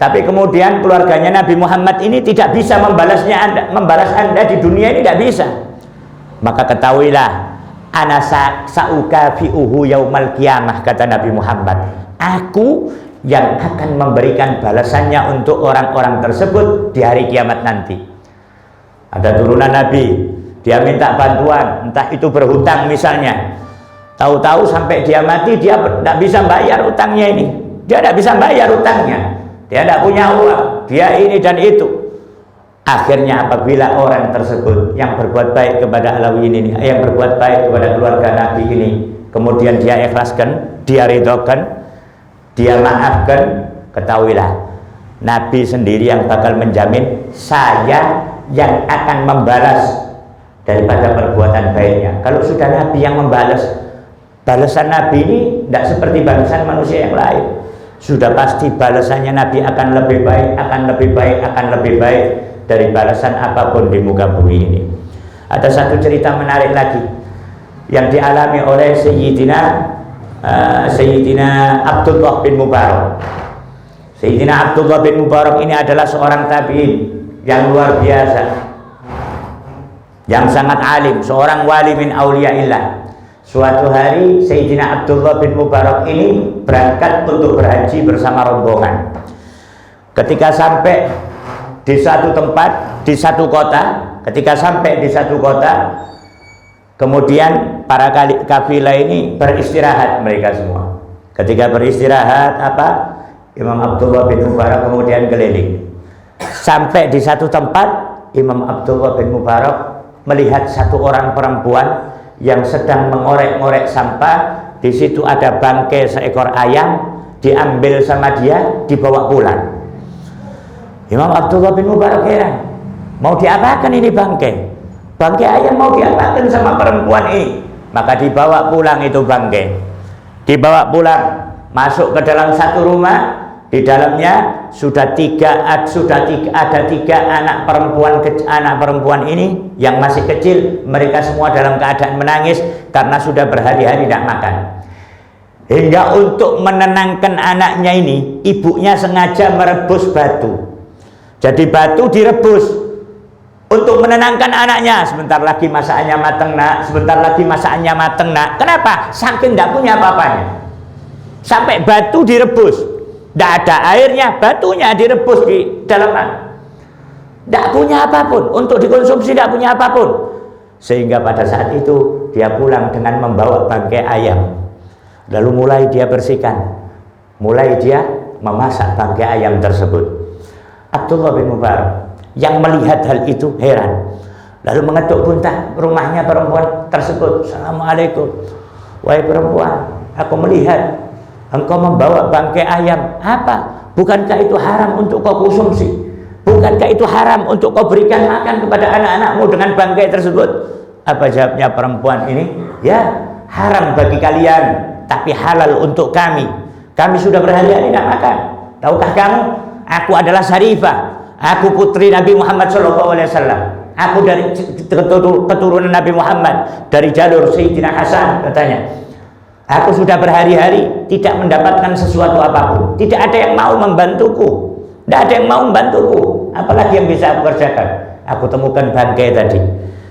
tapi kemudian keluarganya Nabi Muhammad ini tidak bisa membalas Anda di dunia ini, tidak bisa. Maka ketahuilah, ana sa'ukafi'uhu yaumal qiyamah, kata Nabi Muhammad. Aku yang akan memberikan balasannya untuk orang-orang tersebut di hari kiamat nanti. Ada turunan Nabi, dia minta bantuan, entah itu berhutang misalnya. Tahu-tahu sampai dia mati, dia tidak bisa bayar utangnya ini. Dia tidak bisa bayar utangnya. Dia tidak punya uang. Dia ini dan itu. Akhirnya apabila orang tersebut yang berbuat baik kepada Alawiyin ini, yang berbuat baik kepada keluarga Nabi ini, kemudian dia ikhlaskan, dia ridhokan, dia maafkan, ketahuilah Nabi sendiri yang bakal menjamin saya yang akan membalas daripada perbuatan baiknya. Kalau sudah Nabi yang membalas, balasan Nabi ini tidak seperti balasan manusia yang lain. Sudah pasti balasannya Nabi akan lebih baik, akan lebih baik, akan lebih baik dari balasan apapun di muka bumi ini. Ada satu cerita menarik lagi yang dialami oleh Sayyidina Abdullah bin Mubarak. Sayyidina Abdullah bin Mubarak ini adalah seorang tabi'in yang luar biasa, yang sangat alim, seorang wali min auliyaillah. Suatu hari Sayyidina Abdullah bin Mubarak ini berangkat untuk berhaji bersama rombongan. Ketika sampai di satu tempat, di satu kota, kemudian para kafilah ini beristirahat mereka semua. Ketika beristirahat, Imam Abdullah bin Mubarak kemudian keliling. Sampai di satu tempat, Imam Abdullah bin Mubarak melihat satu orang perempuan yang sedang mengorek-ngorek sampah. Di situ ada bangkai seekor ayam, diambil sama dia, dibawa pulang. Imam Abdullah bin Mubarak heran, mau diapakan ini bangkai? Bangkai ayam mau diapakan sama perempuan ini? Maka dibawa pulang itu bangkai. Dibawa pulang, masuk ke dalam satu rumah. Di dalamnya ada tiga anak perempuan ini yang masih kecil. Mereka semua dalam keadaan menangis karena sudah berhari-hari tidak makan. Hingga untuk menenangkan anaknya ini, ibunya sengaja merebus batu. Jadi batu direbus untuk menenangkan anaknya. Sebentar lagi masakannya mateng nak, sebentar lagi masakannya mateng nak. Kenapa? Saking tidak punya apa-apanya. Sampai batu direbus. Tidak ada airnya, batunya direbus di dalam. Tidak punya apapun, untuk dikonsumsi tidak punya apapun. Sehingga pada saat itu dia pulang dengan membawa bangkai ayam. Lalu mulai dia bersihkan, mulai dia memasak bangkai ayam tersebut. Abdullah bin Mubarak yang melihat hal itu heran. Lalu mengetuk pintu rumahnya perempuan tersebut. Assalamualaikum, wahai perempuan, aku melihat engkau membawa bangkai ayam, apa? Bukankah itu haram untuk kau konsumsi? Bukankah itu haram untuk kau berikan makan kepada anak-anakmu dengan bangkai tersebut? Apa jawabnya perempuan ini? Ya, haram bagi kalian, tapi halal untuk kami. Kami sudah berhari-hari tidak makan. Tahukah kamu? Aku adalah Syarifah. Aku putri Nabi Muhammad SAW. Aku dari keturunan Nabi Muhammad, dari jalur Sayyidina Hasan katanya. Aku sudah berhari-hari tidak mendapatkan sesuatu apapun. Tidak ada yang mau membantuku. Tidak ada yang mau membantuku. Apalagi yang bisa aku kerjakan? Aku temukan bangkai tadi,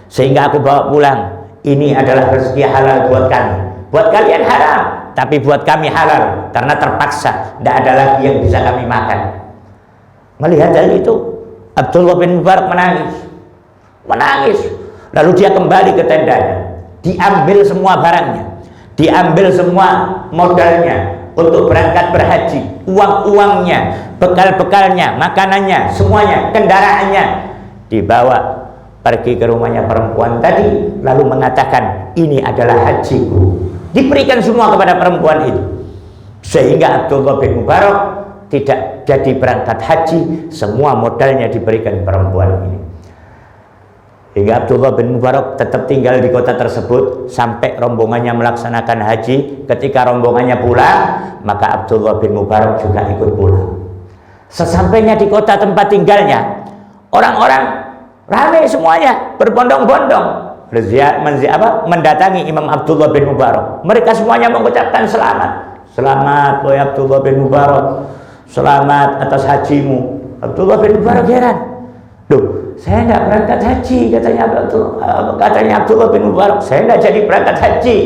sehingga aku bawa pulang. Ini adalah rezeki halal buat kami. Buat kalian haram, tapi buat kami halal karena terpaksa. Tidak ada lagi yang bisa kami makan. Melihat hal itu, Abdullah bin Mubarak menangis. Lalu dia kembali ke tendanya, diambil semua barangnya, diambil semua modalnya untuk berangkat berhaji, uang-uangnya, bekal-bekalnya, makanannya, semuanya, kendaraannya, dibawa pergi ke rumahnya perempuan tadi, lalu mengatakan, ini adalah hajiku. Diberikan semua kepada perempuan itu, sehingga Abdullah bin Mubarak tidak jadi berangkat haji. Semua modalnya diberikan perempuan ini. Hingga Abdullah bin Mubarak tetap tinggal di kota tersebut sampai rombongannya melaksanakan haji. Ketika rombongannya pulang, maka Abdullah bin Mubarak juga ikut pulang. Sesampainya di kota tempat tinggalnya, orang-orang ramai semuanya, berbondong-bondong mendatangi Imam Abdullah bin Mubarak. Mereka semuanya mengucapkan selamat. Selamat wahai Abdullah bin Mubarak, selamat atas hajimu. Abdullah bin Mubarak heran. Duh, saya tidak berangkat haji, katanya Abdullah bin Mubarak. Saya tidak jadi berangkat haji,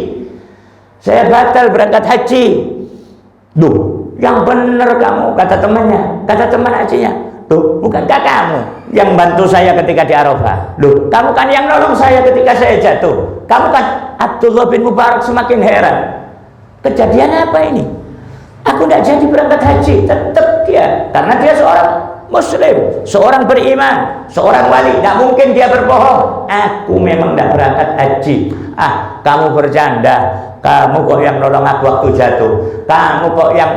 saya batal berangkat haji. Duh, yang benar kamu, kata temannya, kata teman hajinya. Duh, bukankah kamu yang bantu saya ketika di Arafah? Duh, kamu kan yang nolong saya ketika saya jatuh. Kamu kan. Abdullah bin Mubarak semakin heran. Kejadian apa ini? Aku tidak jadi berangkat haji. Tetap dia, karena dia seorang Muslim, seorang beriman, seorang wali. Tidak mungkin dia berbohong. Aku memang tidak berangkat haji. Kamu bercanda. Kamu kok yang nolong aku waktu jatuh. Kamu kok yang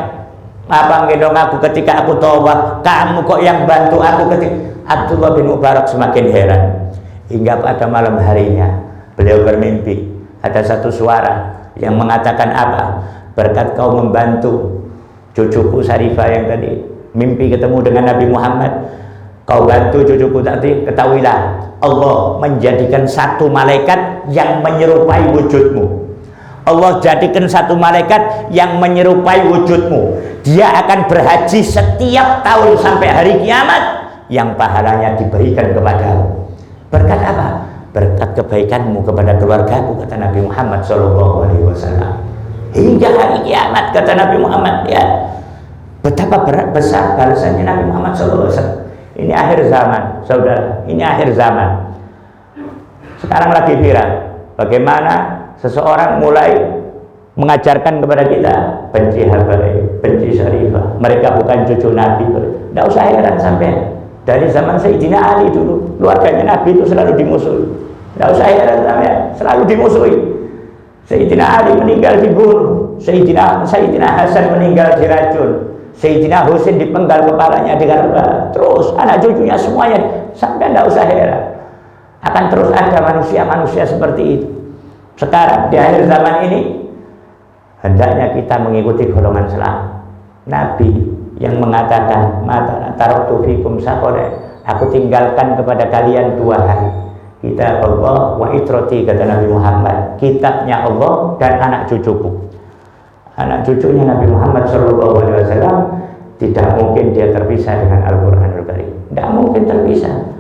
gendong aku ketika aku tawaf. Kamu kok yang bantu aku ketika. Abdullah bin Mubarak semakin heran. Hingga pada malam harinya beliau bermimpi. Ada satu suara yang mengatakan apa? Berkat kau membantu cucuku Syarifah yang tadi mimpi ketemu dengan Nabi Muhammad, kau bantu cucuku tadi, ketahuilah Allah menjadikan satu malaikat yang menyerupai wujudmu. Allah jadikan satu malaikat yang menyerupai wujudmu. Dia akan berhaji setiap tahun sampai hari kiamat, yang pahalanya diberikan kepadamu. Berkat apa? Berkat kebaikanmu kepada keluargaku, kata Nabi Muhammad SAW. Hingga hari kiamat, kata Nabi Muhammad. Ya, betapa besar balasannya Nabi Muhammad SAW. Ini akhir zaman, saudara. Ini akhir zaman. Sekarang lagi viral bagaimana seseorang mulai mengajarkan kepada kita benci Habaib, benci Syarifah. Mereka bukan cucu Nabi. Tidak usah heran sampai dari zaman Sayyidina Ali dulu, keluarganya Nabi itu selalu dimusuhi. Tidak usah heran sampai selalu dimusuhi. Sayyidina Ali meninggal dibunuh, Sayyidina Hasan meninggal diracun, Sayyidina Husain dipenggal kepalanya dengan terus anak cucunya semuanya. Sampai tidak usah heran, akan terus ada manusia-manusia seperti itu. Sekarang di akhir zaman ini hendaknya kita mengikuti golongan selamat Nabi yang mengatakan, mata taraktu fikum saqala, aku tinggalkan kepada kalian dua hal, kitab Allah wa itrati, kata Nabi Muhammad, kitabnya Allah dan anak cucuku. Anak cucunya Nabi Muhammad SAW tidak mungkin dia terpisah dengan Al-Quranul Karim. Tidak mungkin terpisah.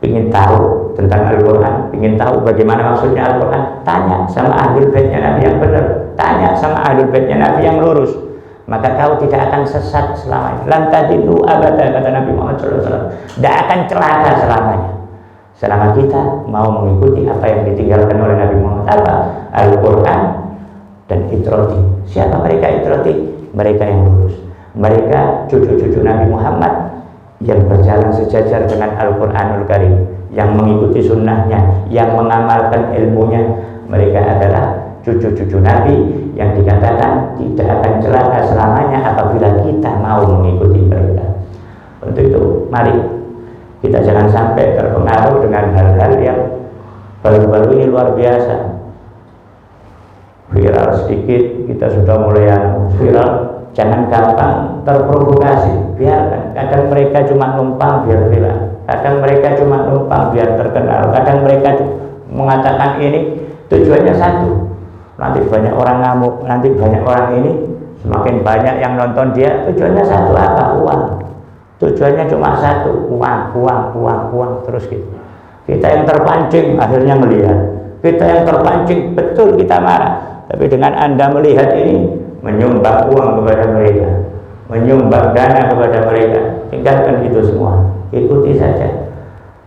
Ingin tahu tentang Al-Quran, ingin tahu bagaimana maksudnya Al-Quran, tanya sama ahlul baitnya Nabi yang benar, tanya sama ahlul baitnya Nabi yang lurus, maka kau tidak akan sesat selamanya. Lan tadillu abada, kata Nabi Muhammad SAW. Tidak akan celaka selamanya selama kita mau mengikuti apa yang ditinggalkan oleh Nabi Muhammad. Apa? Al-Quran dan itrati. Siapa mereka itrati? Mereka yang lurus, mereka cucu-cucu Nabi Muhammad yang berjalan sejajar dengan Al-Quranul Karim, yang mengikuti sunnahnya, yang mengamalkan ilmunya. Mereka adalah cucu-cucu Nabi yang dikatakan tidak akan celaka selamanya apabila kita mau mengikuti mereka. Untuk itu mari kita jangan sampai terpengaruh dengan hal-hal yang baru-baru ini luar biasa. Viral sedikit kita sudah mulai viral. Jangan gampang terprovokasi. Biarkan. Kadang mereka cuma numpang biar viral, kadang mereka cuma numpang biar terkenal, kadang mereka mengatakan ini tujuannya satu, nanti banyak orang ngamuk, nanti banyak orang ini, semakin banyak yang nonton dia, tujuannya satu apa? Uang. Tujuannya cuma satu, uang terus gitu. Kita yang terpancing akhirnya melihat, kita yang terpancing betul kita marah. Tapi dengan Anda melihat ini, menyumbang uang kepada mereka, menyumbang dana kepada mereka, tinggalkan itu semua, ikuti saja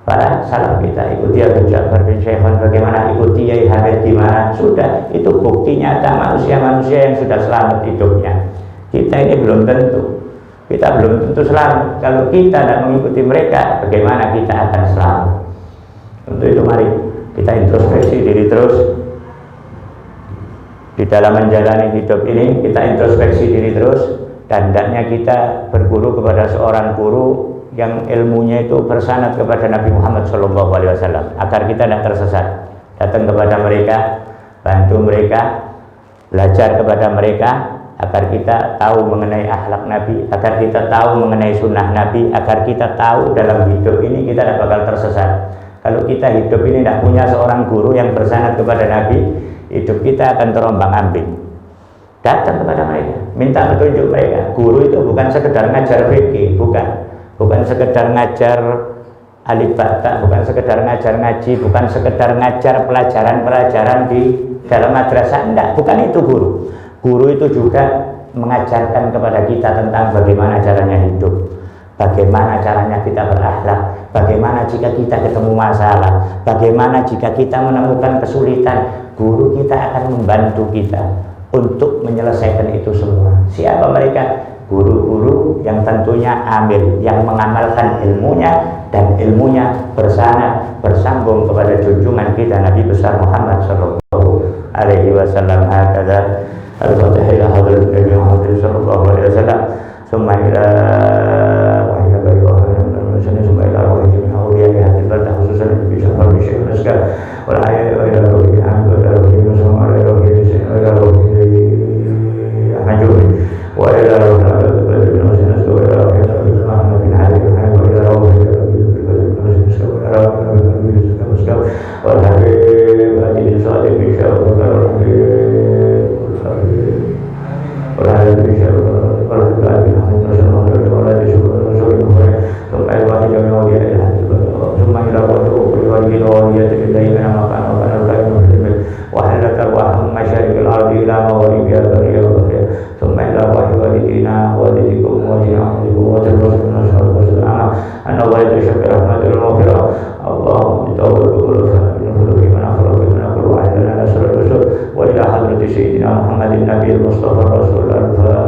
para salaf kita, ikuti Abu Ja'far bin Syaikhon bagaimana, ikuti Yai Hamid gimana, sudah itu bukti nyata manusia-manusia yang sudah selamat hidupnya. Kita ini belum tentu, kita belum tentu selamat. Kalau kita tidak mengikuti mereka, bagaimana kita akan selamat? Untuk itu mari kita introspeksi diri terus. Di dalam menjalani hidup ini kita introspeksi diri terus, dan hendaknya kita berguru kepada seorang guru yang ilmunya itu bersanad kepada Nabi Muhammad SAW agar kita tidak tersesat. Datang kepada mereka, bantu mereka, belajar kepada mereka agar kita tahu mengenai akhlak Nabi, agar kita tahu mengenai sunnah Nabi, agar kita tahu dalam hidup ini kita tidak bakal tersesat. Kalau kita hidup ini tidak punya seorang guru yang bersanad kepada Nabi, hidup kita akan terombang-ambing. Datang kepada mereka, minta petunjuk mereka. Guru itu bukan sekedar ngajar fikih, bukan sekedar ngajar alif bata, bukan sekedar ngajar ngaji, bukan sekedar ngajar pelajaran-pelajaran di dalam madrasah, enggak, bukan itu guru. Guru itu juga mengajarkan kepada kita tentang bagaimana caranya hidup, bagaimana caranya kita berakhlak, bagaimana jika kita ketemu masalah, bagaimana jika kita menemukan kesulitan. Guru kita akan membantu kita untuk menyelesaikan itu semua. Siapa mereka? Guru-guru yang tentunya amil, yang mengamalkan ilmunya, dan ilmunya bersanad, bersambung kepada junjungan kita Nabi besar Muhammad sallallahu alaihi wasallam. Hakadha al-fatihah ila hadratin Nabi Muhammad sallallahu alaihi wasallam, summa ila wa ila summa ila wajibin awliya bi hadil balda khususan Nabi sallallahu alaihi wasallam wal ayat wa ila ruhi hamd wa ila ruhi summa ila ruhi wa ila ruhi ahmadu wa ila ruhi Sayyidina Muhammadin Nabi Mustafa Rasulullah.